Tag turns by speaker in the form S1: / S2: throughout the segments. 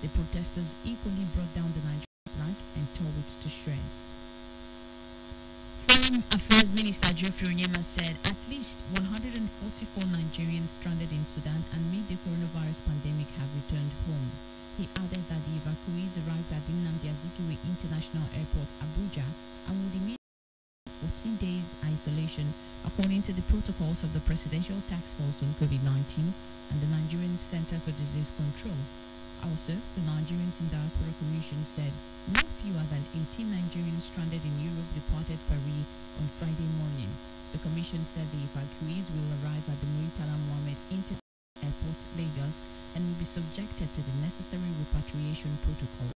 S1: The protesters equally brought down the Nigerian flag and tore it to shreds. Foreign Affairs Minister Geoffrey Onyema said at least 144 Nigerians stranded in Sudan amid the coronavirus pandemic have returned home. He added that the evacuees arrived at the Nnamdi Azikiwe International Airport, Abuja, and would immediately 14 days isolation according to the protocols of the Presidential Task Force on COVID-19 and the Nigerian Center for Disease Control. Also, the Nigerians in Diaspora Commission said no fewer than 18 Nigerians stranded in Europe departed Paris on Friday morning. The commission said the evacuees will arrive at the Muritala Mohammed International Airport, Lagos, and will be subjected to the necessary repatriation protocol.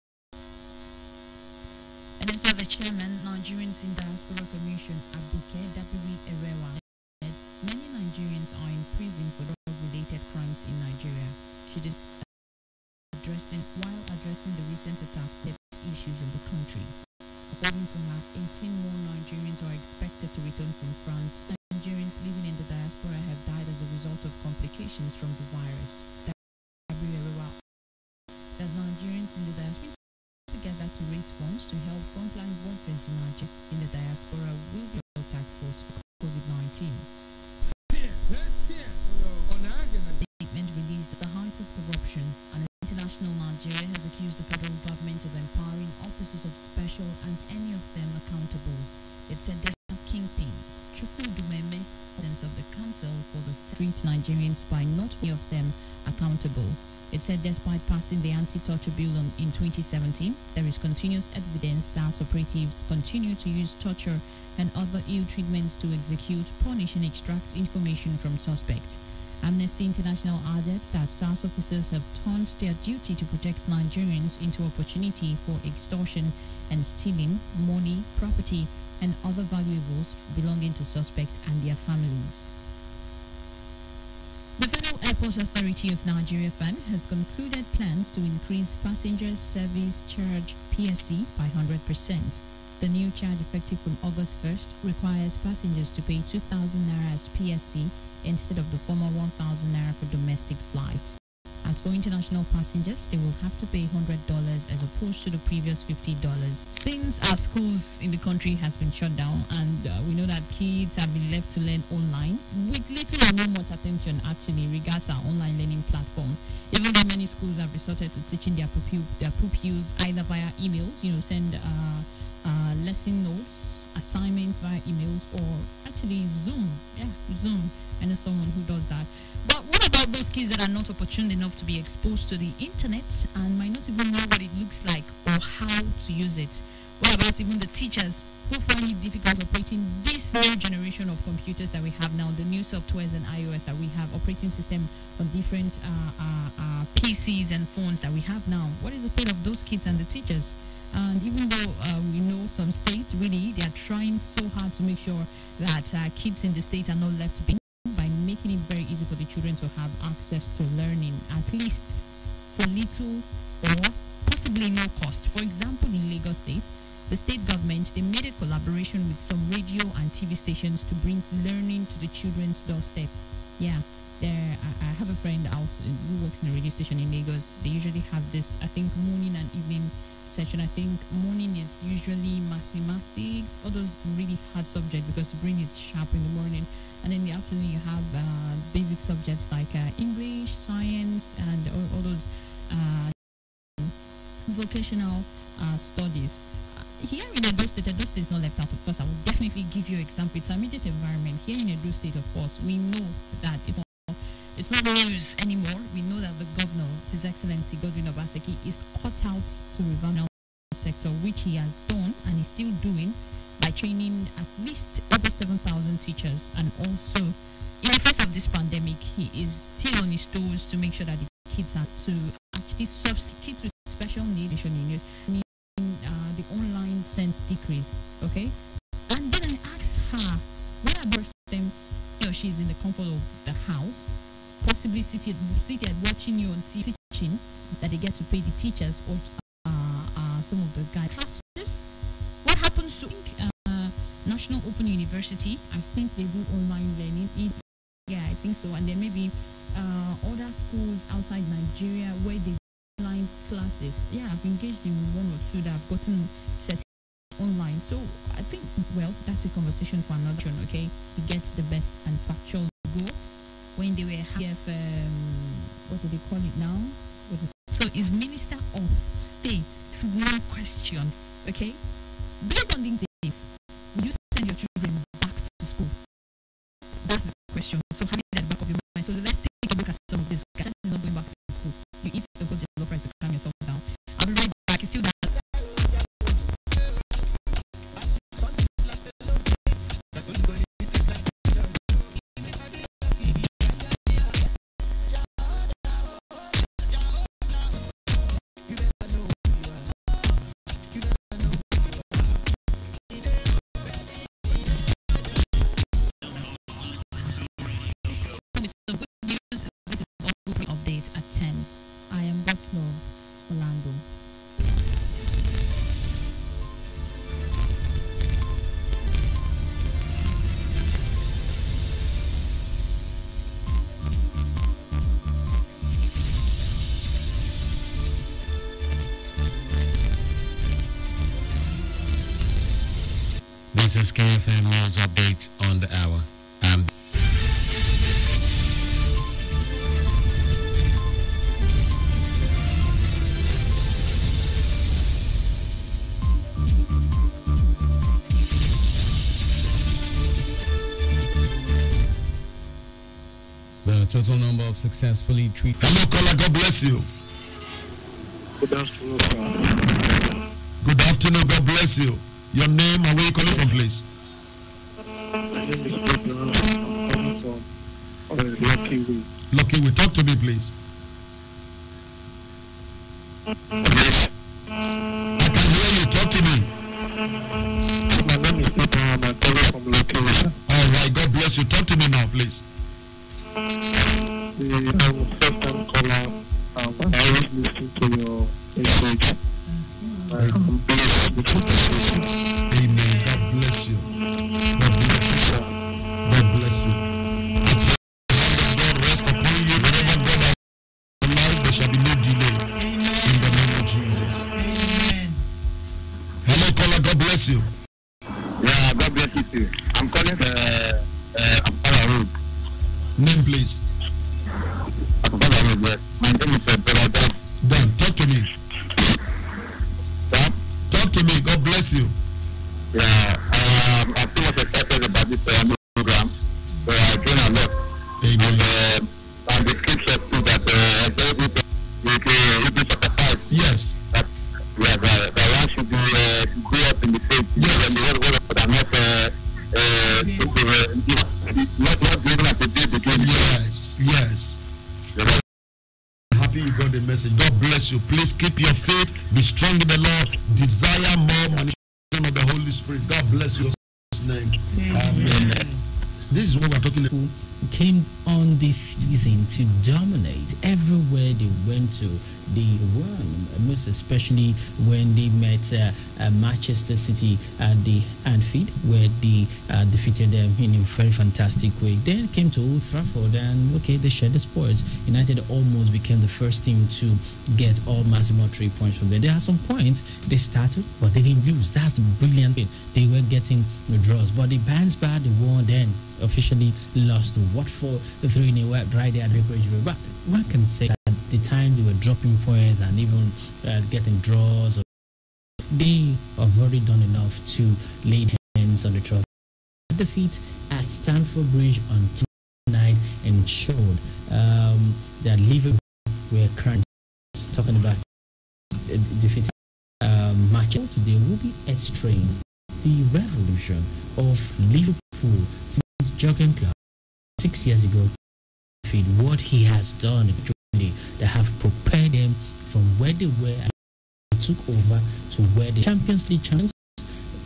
S1: And as for the chairman, Nigerians in Diaspora Commission, Abuke Dabiri Erewa, said many Nigerians are in prison for drug-related crimes in Nigeria. She did while addressing the recent attack issues in the country. According to her, 18 more Nigerians are expected to return from France. Nigerians living in the diaspora have died as a result of complications from the virus. That Nigerians in the diaspora together to raise funds to help frontline workers in the diaspora will be a task force for COVID-19. Statement released at the height of corruption and International Nigeria has accused the federal government of empowering officers of special and any of them accountable. It said there's a kingpin, Chukwudumeme, of the council for the street Nigerians by not any of them accountable. It said despite passing the anti-torture bill in 2017, there is continuous evidence SARS operatives continue to use torture and other ill treatments to execute, punish and extract information from suspects. Amnesty International added that SARS officers have turned their duty to protect Nigerians into opportunity for extortion and stealing money, property, and other valuables belonging to suspects and their families. The Federal Airport Authority of Nigeria FAN has concluded plans to increase passenger service charge PSC by 100%. The new charge, effective from August 1st, requires passengers to pay 2,000 naira as PSC instead of the former 1,000 naira for domestic flights. As for international passengers, they will have to pay $100 as opposed to the previous $50. Since our schools in the country has been shut down and we know that kids have been left to learn online with little or no much attention actually regards our online learning platform, even though many schools have resorted to teaching their pupils either via emails, send lesson notes, assignments via emails, or actually Zoom. Zoom. I know someone who does that. But what about those kids that are not opportune enough to be exposed to the internet and might not even know what it looks like or how to use it? What about even the teachers who find it difficult operating this new generation of computers that we have now, the new softwares and iOS that we have, operating system on different PCs and phones that we have now? What is the fate of those kids and the teachers? And even though we know some states, really, they are trying so hard to make sure that kids in the state are not left behind by making it very easy for the children to have access to learning, at least for little or possibly no cost. For example, in Lagos State, the state government, they made a collaboration with some radio and TV stations to bring learning to the children's doorstep. Yeah. I have a friend also who works in a radio station in Lagos. They usually have this, I think, morning and evening session. I think morning is usually mathematics, all those really hard subjects because the brain is sharp in the morning. And in the afternoon, you have basic subjects like English, science, and all those vocational studies. Here in Edo State is not left out, of course. I will definitely give you an example. It's an immediate environment. Here in Edo State, of course, we know that it's not news anymore. We know that the governor, His Excellency Godwin Obaseki, is cut out to revamp the sector, which he has done and is still doing by training at least over 7,000 teachers. And also, in the face of this pandemic, he is still on his toes to make sure that the kids are to actually kids with special needs in the online sense decrease. Okay, and then I asked her, what about them? She's in the comfort of the house, possibly seated watching you on TV, teaching, that they get to pay the teachers or some of the guide classes. What happens to National Open University? I think they do online learning. Yeah, I think so. And there may be other schools outside Nigeria where they do online classes. Yeah, I've engaged in one or two that I've gotten set online. So I think, well, that's a conversation for another one, okay? He gets the best and factual go when they were what do they call it now? So is Minister of State? It's one question, okay? Based on LinkedIn, will you send your children back to school? That's the question. So having that back of your mind. So let's take a look at some of this. Guys is not going back to school. You eat the whole jollof rice to calm yourself down. I'll be right back. It's still that. Update at 10. I am God's love, Orlando.
S2: This is KFM News Update on the hour. The total number of successfully treated.
S3: Hello, caller. God bless you.
S4: Good afternoon, sir.
S3: Good afternoon. God bless you. Your name and where you calling from, please?
S4: My name is Pedro. I'm calling from Lucky Way.
S3: Lucky Way. Talk to me, please.
S4: Yes.
S3: I can hear you. Talk to me.
S4: My name is Pedro. I'm calling from Lucky Way, sir.
S3: All right. God bless you. Talk to me now, please.
S4: I'm a first-time caller. I always listen to your message. I'm blessed with your message.
S3: Amen. God bless you. God bless you, sir. God bless you. God rest upon you. Whenever God has alive, there shall be no delay. In the name of Jesus. Amen. Hello, caller. God bless you.
S4: Yeah, God bless you too. I'm calling Ampara Road.
S3: Name, please.
S4: Ampara Road, yes. My name is Pedro.
S3: Dan, talk to me.
S4: Sir?
S3: Talk to me. God bless you.
S4: Yeah, I'm too much excited about this program. So I train a lot.
S3: Amen.
S4: And the scripture too that I told you Hebrews chapter 5.
S3: Yes.
S4: That one should be to grow up in the faith.
S3: Yes.
S4: And the word of God are not living at the day beginning.
S3: Yes. Yes. Happy you got the message. God bless you. Please keep your faith. Be strong in the Lord. Desire more manifestation of the Holy Spirit. God bless you. In Jesus' name. Amen. This is what we're talking about.
S2: Came on this season to dominate everywhere they went to. They won, most especially when they met Manchester City at the Anfield, where they defeated them in a very fantastic way. Then came to Old Trafford and they shared the spoils. United almost became the first team to get all maximum 3 points from there. There are some points they started, but they didn't lose. That's the brilliant thing. They were getting the draws, but the bounced back, they won, then officially lost to Watford 3-0 right there at the Bridge Road. But one can say that at the time they were dropping points and even getting draws, they have already done enough to lay hands on the trophy. The defeat at Stamford Bridge on Tuesday night ensured that Liverpool were currently talking about defeating match. Today will be extreme. The revolution of Liverpool since Jurgen Klopp 6 years ago, what he has done that have prepared them from where they were and took over to where the Champions League champions,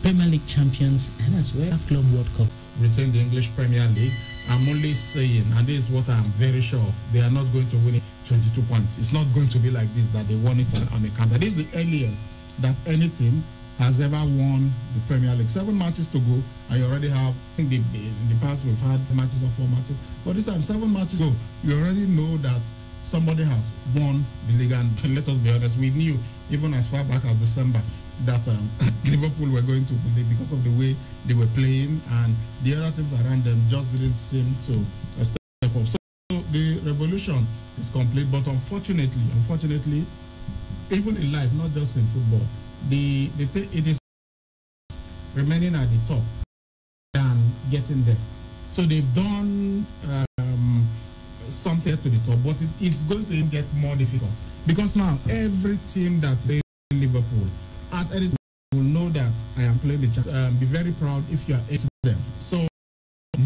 S2: Premier League champions, and as well Club World Cup.
S5: Retain the English Premier League. I'm only saying, and this is what I'm very sure of, they are not going to win it 22 points. It's not going to be like this, that they won it on a counter. This is the earliest that any team has ever won the Premier League. 7 matches to go, and you already have, I think in the past we've had matches of 4 matches, but this time 7 matches to go. You already know that somebody has won the league, and let us be honest, we knew even as far back as December that Liverpool were going to win because of the way they were playing, and the other teams around them just didn't seem to step up. So the revolution is complete, but unfortunately, even in life, not just in football, it is remaining at the top than getting there. So they've done something to the top, but it's going to get more difficult because now every team that's in Liverpool at any time will know that I am playing the champions. Be very proud if you are against them. So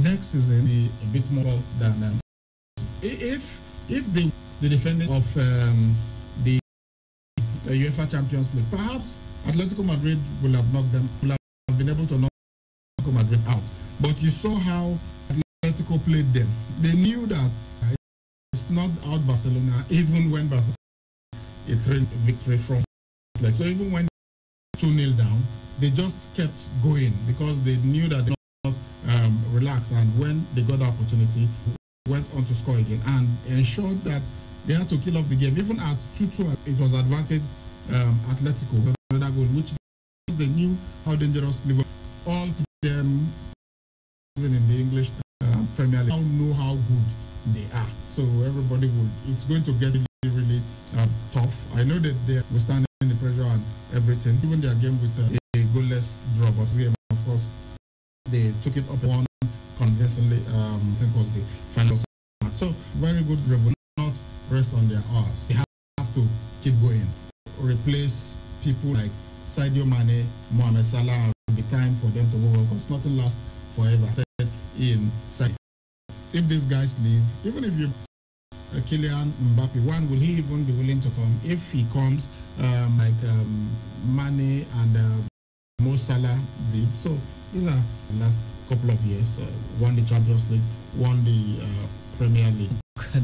S5: next season be a bit more than if the defending of the UEFA Champions League, perhaps Atletico Madrid will have been able to knock Atletico Madrid out. But you saw how Atletico played them. They knew that it's not out Barcelona, even when Barcelona a victory from like, so even when 2-0 down, they just kept going because they knew that they would not relax, and when they got the opportunity, went on to score again and ensured that they had to kill off the game. Even at 2-2, it was advantage Atletico, another goal, which they knew how dangerous Liverpool, all them in the English Premier League, now know how good they are. So everybody it's going to get really tough. I know that they were standing the pressure and everything, even their game with a goalless draw, but this game, of course, they took it up one convincingly. I think was the final. So very good revolution, not rest on their arse. They have to keep going, replace people like Sadio Mane, Mohamed Salah. It'll be time for them to move on because nothing lasts forever. If these guys leave, even if you Kylian Mbappe, will he even be willing to come? If he comes, like Mane and Mo Salah did. So these are the last couple of years. Won the Champions League, won the Premier League.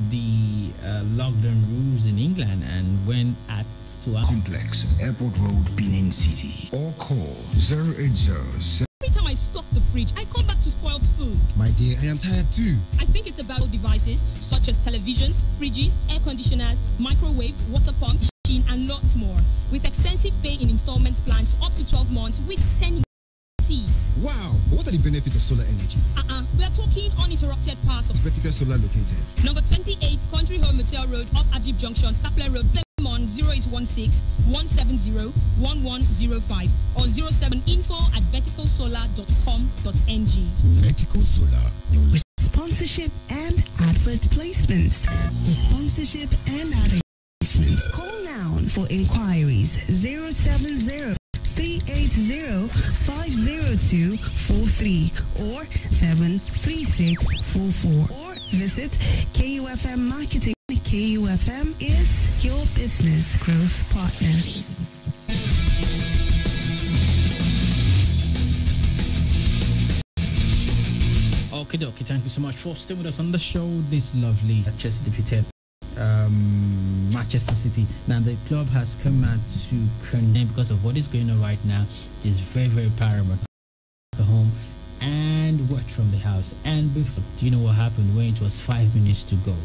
S2: The lockdown rules in England and went to a
S6: complex Airport Road, Benin City, or call 080.
S7: Every time I stock the fridge, I come back to spoiled food.
S8: My dear, I am tired too.
S7: I think it's about devices such as televisions, fridges, air conditioners, microwave, water pump, machine, and lots more. With extensive pay in installment plans up to 12 months with 10
S8: Wow, what are the benefits of solar energy?
S7: We are talking uninterrupted power.
S8: Vertical solar located.
S7: Number 28, Country Home Motel Road off Ajib Junction, Sapler Road, on 0816-170-1105 or 07info@verticalsolar.com.ng.
S8: Vertical Solar.
S9: With sponsorship and advert placements. For sponsorship and advert placements, call now for inquiries 070-380-50243 or 73644 or visit KUFM Marketing. KUFM is your business growth partner.
S2: Okay, thank you so much for staying with us on the show. This lovely Manchester defeated Manchester City. Now the club has come out to condemn because of what is going on right now. It is very, very paramount. Go home and watch from the house. And before, do you know what happened when it was 5 minutes to go?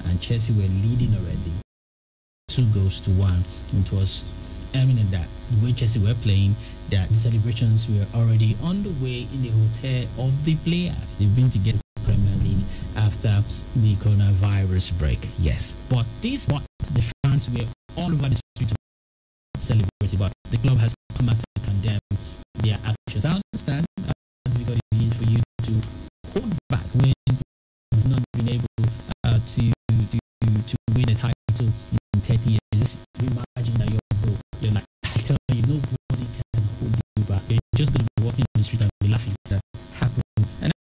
S2: And Chelsea were leading already, 2-1. It was eminent that the way Chelsea were playing, that celebrations were already on the way in the hotel of the players. They've been to get the Premier League after the coronavirus break. Yes, but what the fans were all over the street celebrating, but the club has come out to condemn their actions. I understand how difficult it is for you to hold back when you've not been able to win a title in 30 years. Just imagine that you're like, I tell you, nobody can hold you back. You're just going to be walking in the street and be laughing at that happened. And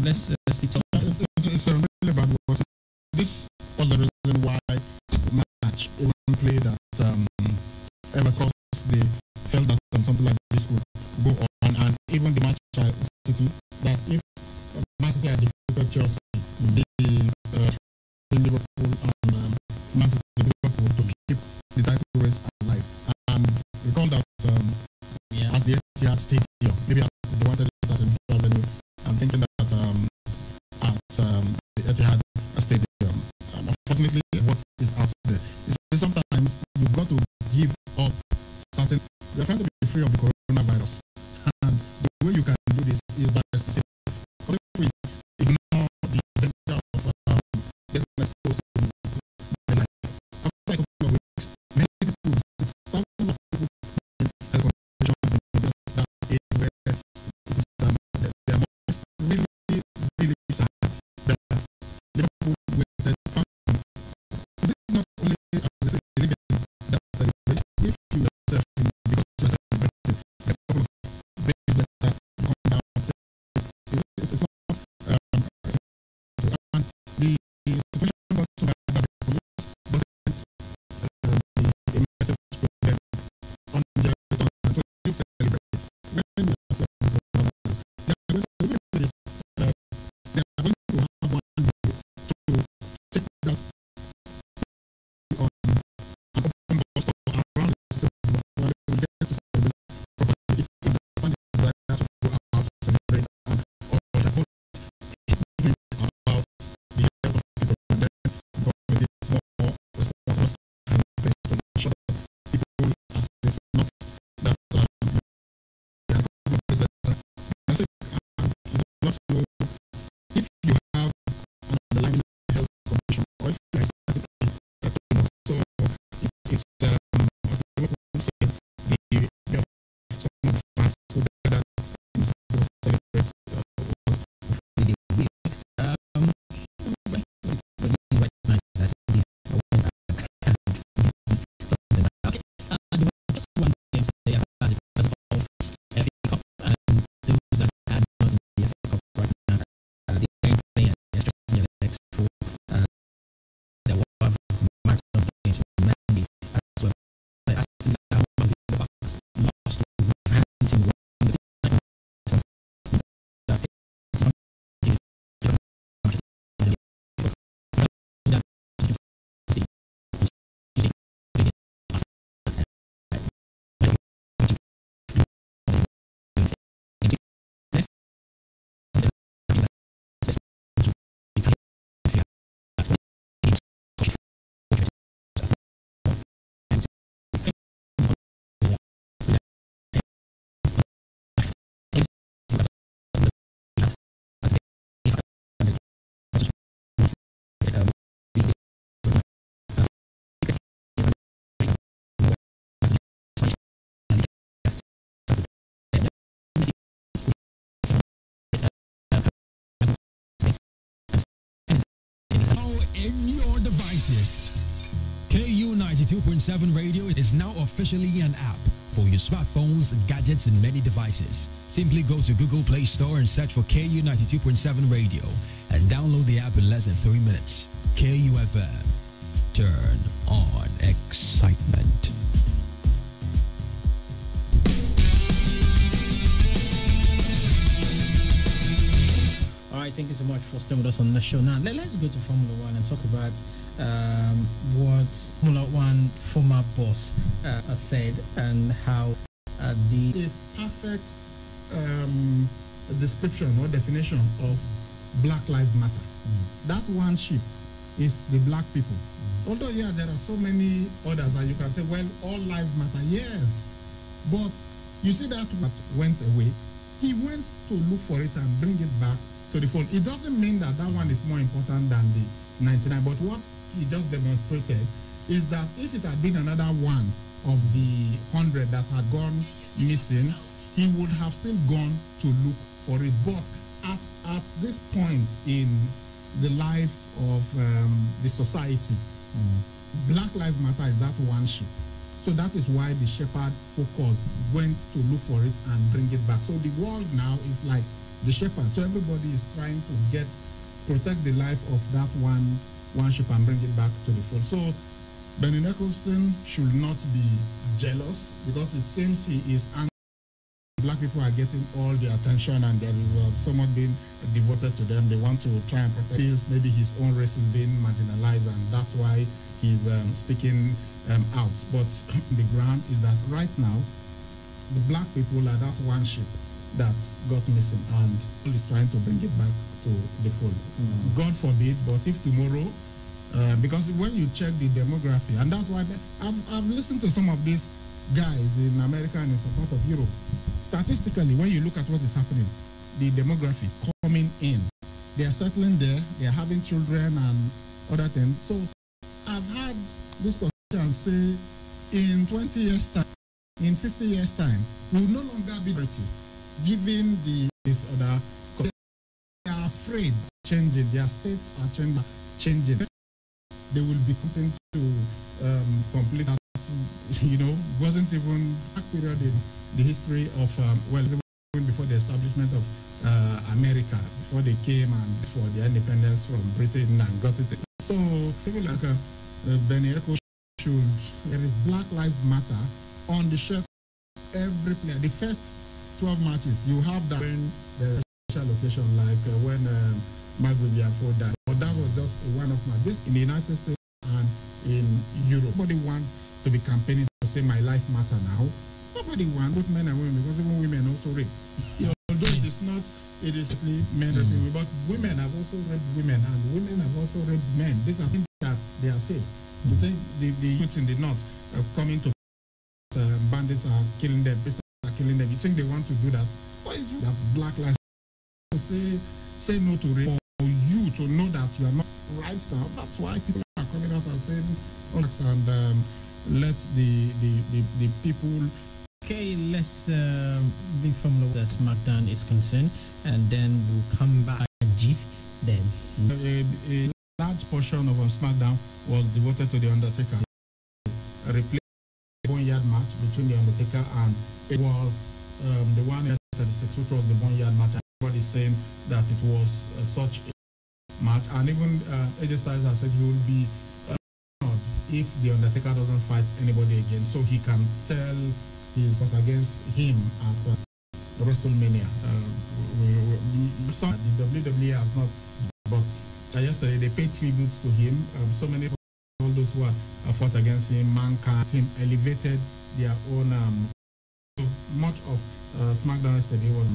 S2: let's stick to
S5: it's a really bad word. This was the reason why the match even played at Everton. They felt that something like this could go on, and even the match at City, that if Man City had defeated Chelsea, they Liverpool and Man City Liverpool to keep the title race alive. And recall that at the Etihad Stadium, maybe they wanted it at a neutral venue. I'm thinking that at the Etihad Stadium, unfortunately, what free of the coronavirus. And the way you can do this is by safe. Because if we ignore the danger of getting exposed to the life, after a couple of weeks, many people will visit thousands of people in health conditions that age where it is they are really, really sad that Liverpool waited fasting. Is it not only as they say living that celebrates? If you yourself, because you are celebrating a couple of days later, you come down, it's not and the situation not so bad that the police, but it's the message to them on their return to celebrate. When we are from coronavirus, they are going to have one day to take that on an open bus stop around the city where they will get to celebrate properly. If you understand the desire to go out to celebrate and all that, but even about the health of people, and then government is more responsible and best to ensure that people are safe, not that they are going to place that message and you do not know if you have an underlying health condition or if you are certain that you know. So it's as the people say, the of some of the fans who gather in to celebrate was really weird.
S10: In your devices. KU 92.7 Radio is now officially an app for your smartphones, gadgets, and many devices. Simply go to Google Play Store and search for KU 92.7 Radio and download the app in less than 3 minutes. KU FM. Turn on excitement.
S2: All right, thank you so much for staying with us on the show. Now, let's go to Formula One and talk about what Formula One former boss said and how the
S5: perfect description or definition of Black Lives Matter. That one sheep is the black people. Although, yeah, there are so many others, and you can say, well, all lives matter. Yes, but you see that went away. He went to look for it and bring it back to the fold. It doesn't mean that that one is more important than the 99, but what he just demonstrated is that if it had been another one of the 100 that had gone missing, he would have still gone to look for it. But as at this point in the life of the society, Black Lives Matter is that one sheep. So that is why the shepherd focused, went to look for it and bring it back. So the world now is like the shepherd. So everybody is trying to protect the life of that one sheep and bring it back to the fold. So Benny Nicholson should not be jealous because it seems he is angry. Black people are getting all the attention and there is so much being devoted to them. They want to try and protect his, maybe his own race is being marginalized, and that's why he's speaking out. But the ground is that right now, the black people are that one sheep that got missing and is trying to bring it back to the fold. God forbid, but if tomorrow, because when you check the demography, and that's why I've listened to some of these guys in America and in some part of Europe. Statistically, when you look at what is happening, the demography coming in, they are settling there, they are having children and other things. So I've had this conversation say in 20 years' time, in 50 years' time, we will no longer be dirty, given this other. They are afraid of changing, their states are changing. They will be content to complete that, wasn't even that period in the history of, even before the establishment of America, before they came and for their independence from Britain and got it. So people like Benny Echo there is Black Lives Matter on the shirt every player. The first 12 matches, you have that in the special location, like when Mark Vivian died. But that was just a one-off match. This in the United States and in Europe. Nobody wants to be campaigning to say my life matter now. Nobody wants, both men and women, because even women also rape. Although it is not, it is strictly men raping women, but women have also raped women, and women have also raped men. These are things that they are safe. You think the youths in the north are coming to bandits are killing them, peace are killing them. You think they want to do that? Or if that Black Lives say no to rape, for you to know that you are not right now. That's why people are coming out and saying, and let the people.
S2: Okay, let's leave from the SmackDown is concerned, and then we'll come back and gist then.
S5: A large portion of SmackDown was devoted to The Undertaker. A replay boneyard match between The Undertaker and it was the one at 36, which was the boneyard match. Everybody saying that it was such a match, and even AJ Styles has said he will be honored if The Undertaker doesn't fight anybody again, so he can tell his was against him at WrestleMania. The WWE has not, but yesterday they paid tributes to him. So many all those who have fought against him, Mankind, him elevated their own. So much of SmackDown yesterday was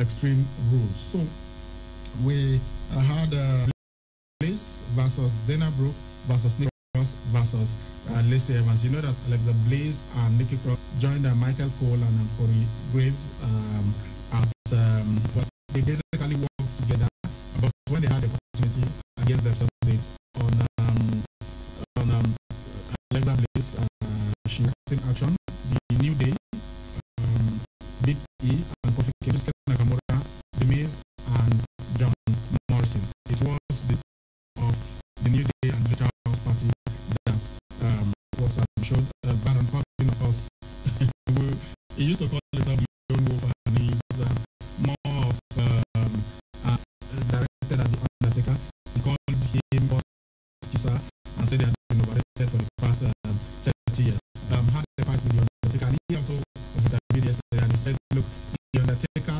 S5: Extreme Rules. So we had Bliss versus Dana Brooke versus Nick Cross versus Lacey Evans. You know that Alexa Bliss and Nikki Cross joined Michael Cole and Corey Graves at what they basically worked together. But when they had the opportunity against themselves on Alexa Bliss, she was in action. The New Day, Big E, and Kofi Kingston Nakamura, The Miz, and John Morrison. It was of the New Day and the House Party that was showed Baron Corbin, of course. He used to call himself Lone Wolf, and he's more of directed at the Undertaker. He called him Kisser and said they had been overrated for the past 30 years. Had a fight with the Undertaker, and he also was interviewed yesterday, and he said, look, the Undertaker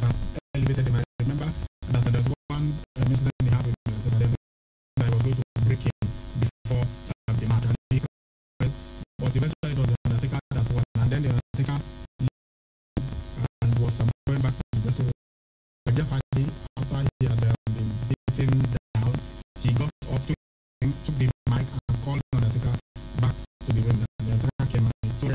S5: that elevated him. I remember that there was one incident he had with the Undertaker. I was going to break him before the match, but eventually it was the Undertaker that won, and then the Undertaker and was going back to the dressing room. Jeff Hardy, after he had been beaten down, he got up to him, took the mic and called the Undertaker back to the ring. The Undertaker came and he told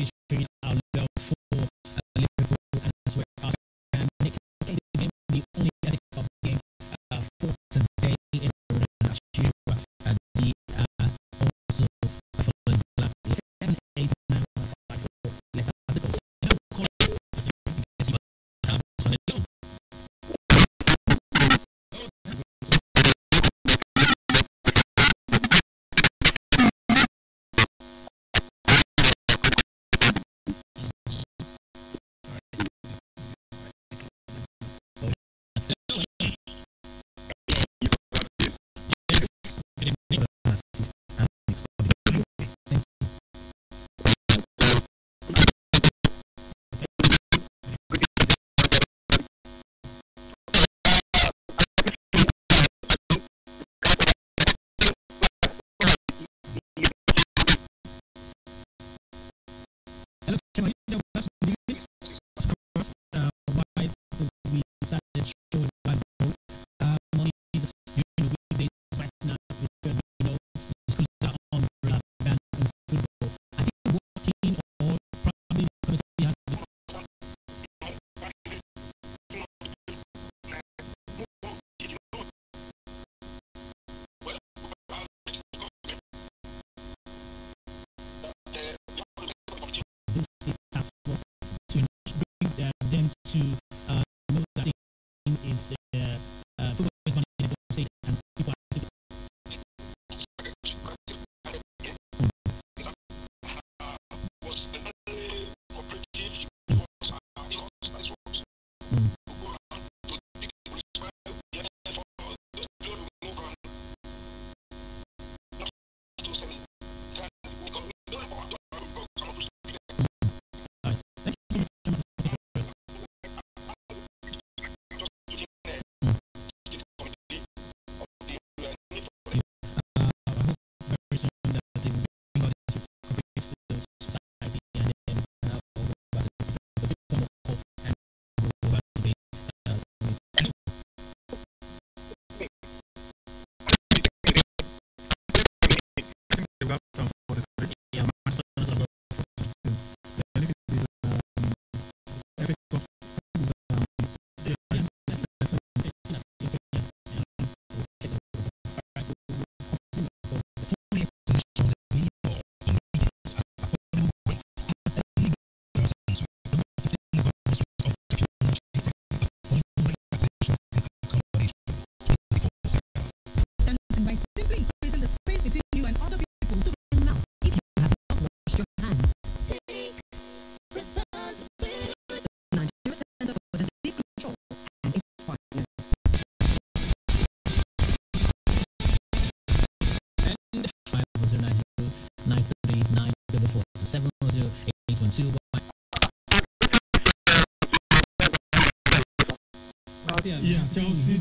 S2: registering our level for Liverpool and as well as Nick. The game, the only ethic of the game for today is as usual. The also following black is 7, 8, 9, 1, 5, 4. Let's have the goals. Them to know that thing is football is money and people are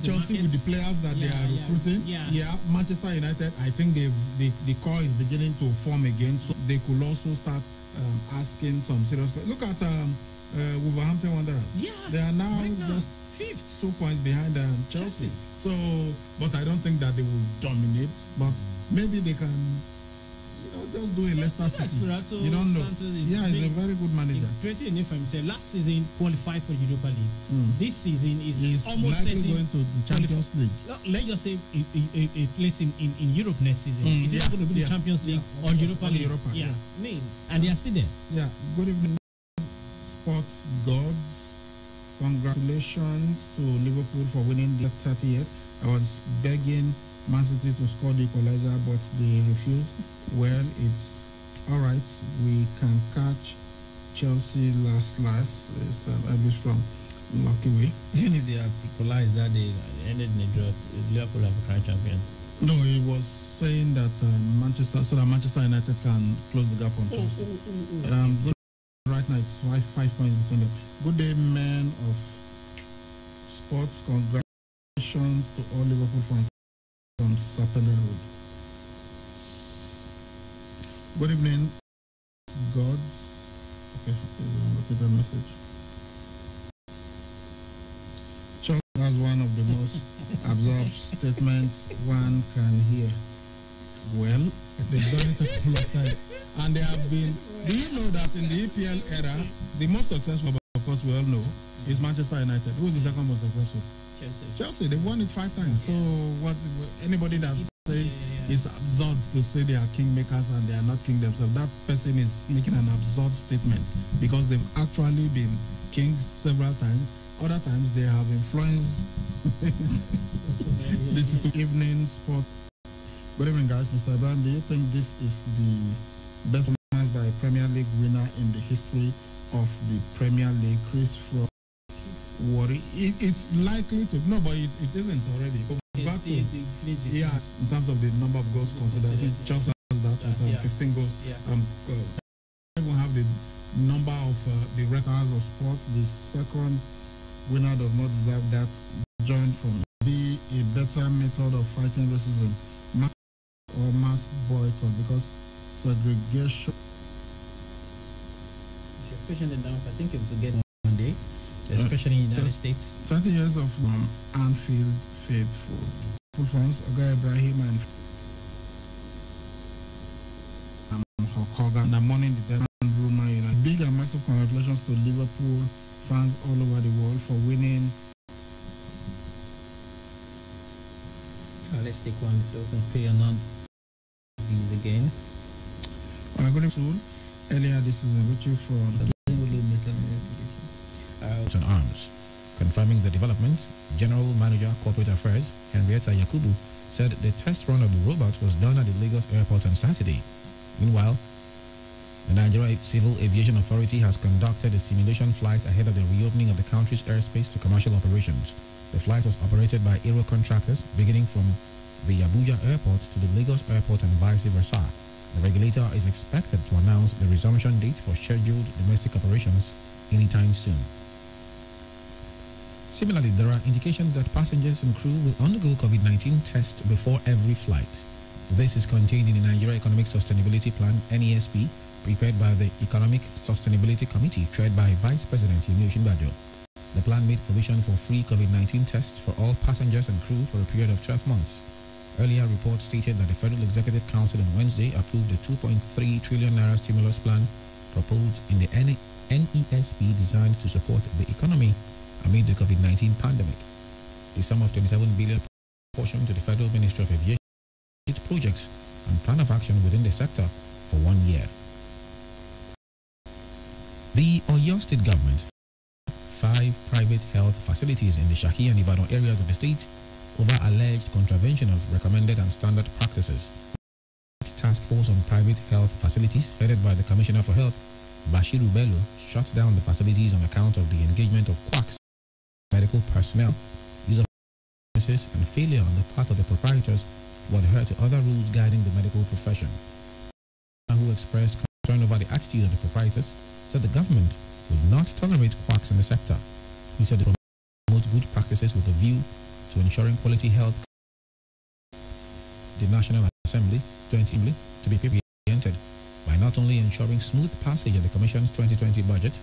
S5: Chelsea with the players that they are recruiting. Manchester United, I think the core is beginning to form again, so they could also start asking some serious questions. Look at Wolverhampton Wanderers.
S2: Yeah,
S5: they are now just
S2: 5th,
S5: 2 points behind Chelsea. So, but I don't think that they will dominate. But maybe they can, just do a Leicester City. You don't know. He's a very good manager.
S2: Creating a name for himself. Last season qualified for the Europa League. This season is almost
S5: likely going to the Champions League.
S2: Let's just say a place in Europe next season. Is it going to be the Champions League or Europa League? And they are still there.
S5: Yeah. Good evening, sports gods. Congratulations to Liverpool for winning the 30 years. I was begging Man City to score the equalizer, but they refused. Well, it's all right. We can catch Chelsea last. It's Elvis from Lucky Way.
S2: Even if they have equalized that day, ended in a draw, Liverpool have become champions.
S5: No, he was saying that Manchester United can close the gap on Chelsea. Good. Right now, it's five points between them. Good day, men of sports. Congratulations to all Liverpool fans on Sapele Road. Good evening, gods. Okay, repeat that message. Chuck has one of the most absorbed statements one can hear. Well, they've done it a couple of times. And they have been... Do you know that in the EPL era, the most successful, of course, we all know, is Manchester United. Who is the second most successful? Chelsea. They've won it 5 times. So what anybody that says it's absurd to say they are kingmakers and they are not king themselves, that person is making an absurd statement, because they've actually been kings several times. Other times they have influenced this evening sport. Good evening, guys. Mr. Abraham, do you think this is the best performance by a Premier League winner in the history of the Premier League? Chris from worry. It's likely to. No, but it isn't already. Back to, yes, in terms of the number of goals considered, I think Chelsea has that with 15 goals. I even have the number of the records of sports. The second winner does not deserve that. Joined from be a better method of fighting racism, mass or mass boycott, because segregation.
S2: If you're pushing it down, I think it will get one day. Especially in the United States.
S5: 20 years of Anfield faithful. France, Oga Ibrahim and Hogan are mourning the death of Roma United. Big and massive congratulations to Liverpool fans all over the world for winning.
S2: Let's take one. Let's open pay or not. These again.
S5: Good evening. Earlier this is a Richard from
S10: on arms. Confirming the development, General Manager Corporate Affairs Henrietta Yakubu said the test run of the robot was done at the Lagos airport on Saturday. Meanwhile, the Nigeria Civil Aviation Authority has conducted a simulation flight ahead of the reopening of the country's airspace to commercial operations. The flight was operated by aero contractors beginning from the Abuja airport to the Lagos airport and vice versa. The regulator is expected to announce the resumption date for scheduled domestic operations anytime soon. Similarly, there are indications that passengers and crew will undergo COVID-19 tests before every flight. This is contained in the Nigeria Economic Sustainability Plan, NESP, prepared by the Economic Sustainability Committee, chaired by Vice President Yemi Osinbajo. The plan made provision for free COVID-19 tests for all passengers and crew for a period of 12 months. Earlier reports stated that the Federal Executive Council on Wednesday approved the 2.3 trillion naira stimulus plan proposed in the NESP designed to support the economy amid the COVID-19 pandemic. The sum of 27 billion portion to the Federal Ministry of Aviation projects and plan of action within the sector for 1 year. The Oyo State government 5 private health facilities in the Shaki and Ibadan areas of the state over alleged contravention of recommended and standard practices. The task force on private health facilities, headed by the Commissioner for Health, Bashiru Bello, shut down the facilities on account of the engagement of quacks, medical personnel, use of services, and failure on the part of the proprietors to adhere to other rules guiding the medical profession. Who expressed concern over the attitude of the proprietors said the government will not tolerate quacks in the sector. He said they promote good practices with a view to ensuring quality health. The National Assembly to be preempted by not only ensuring smooth passage of the Commission's 2020 budget,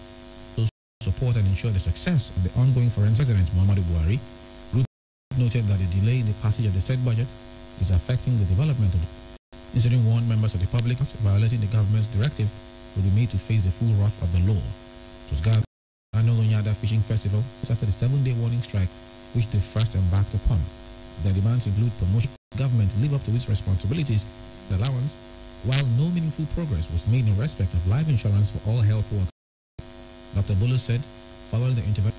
S10: to support and ensure the success of the ongoing forensic President Muhammadu Buhari. Group noted that the delay in the passage of the said budget is affecting the development of the incident. Warned members of the public violating the government's directive will be made to face the full wrath of the law. It was Ghana's annual Onyada Fishing Festival after the 7-day warning strike which they first embarked upon. Their demands include promotion of the government live up to its responsibilities, the allowance, while no meaningful progress was made in respect of life insurance for all health workers. Dr. Bolo said, following the intervention.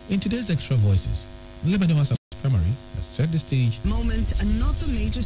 S10: In today's Extra Voices, Lebanon Primary has set the stage.
S9: Moment, another major